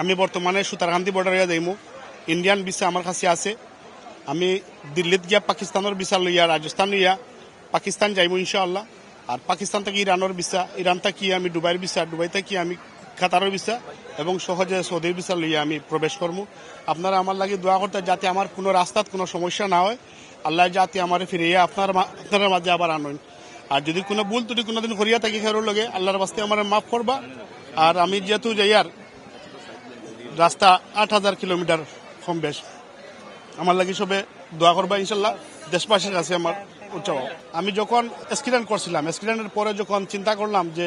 আমি বর্তমানে সুতারকান্দি বর্ডারে যাইমু। ইন্ডিয়ান ভিসা আমার কাছে আছে। আমি দিল্লিত গিয়া পাকিস্তানের ভিসা লইয়া, রাজস্থান লইয়া পাকিস্তান যাইমু ইনশাআল্লাহ। আর পাকিস্তান থেকে ইরানের ভিসা, ইরান থেকে আমি দুবাইয়ের ভিসা, দুবাই থেকে আমি কাতারের ভিসা এবং সহজে সৌদির ভিসা লইয়া আমি প্রবেশ করবো। আপনারা আমার লাগে দোয়া করতে, যাতে আমার কোনো রাস্তার কোনো সমস্যা না হয়। আল্লাহ যাতে আমার ফিরিয়ে আপনার মাঝে আবার আনেন। আর যদি কোনো ভুল ত্রুটি কোনোদিন করিয়া থাকি খেরোর লগে, আল্লাহর বাস্তে আমার মাফ করবা। আর আমি যেহেতু যাইয়ার রাস্তা 8,000 কিলোমিটার কম বেশ, আমার লাগে সবে দোয়া করবা ইনশাল্লাহ। দেশবাসীর কাছে আমার উচ্চাও। আমি যখন অ্যাক্সিডেন্ট করছিলাম, অ্যাক্সিডেন্টের পরে যখন চিন্তা করলাম যে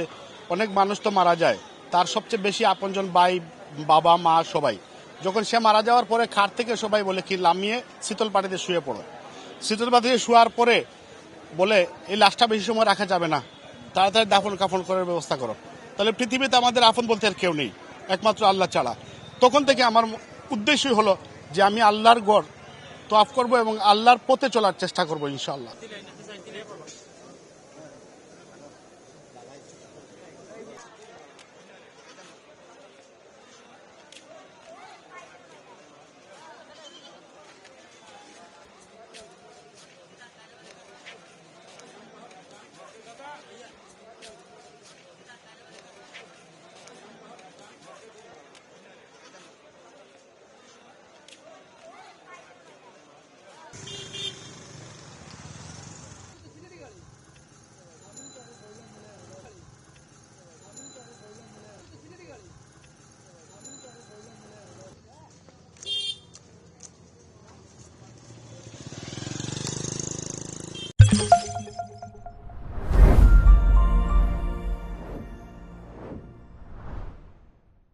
অনেক মানুষ তো মারা যায়, তার সবচেয়ে বেশি আপনজন ভাই, বাবা, মা সবাই। যখন সে মারা যাওয়ার পরে খাট থেকে সবাই বলে কি লামিয়ে শীতল পাটিতে শুয়ে পড়ো। শীতল পাটিতে শোয়ার পরে বলে এই লাশটা বেশি সময় রাখা যাবে না, তাড়াতাড়ি দাফন কাফন করার ব্যবস্থা করো। তাহলে পৃথিবীতে আমাদের আপন বলতে আর কেউ নেই, একমাত্র আল্লাহ ছাড়া। তখন থেকে আমার উদ্দেশ্যই হলো যে আমি আল্লাহর গড় তওয়াফ করবো এবং আল্লাহর পথে চলার চেষ্টা করবো ইনশাআল্লাহ।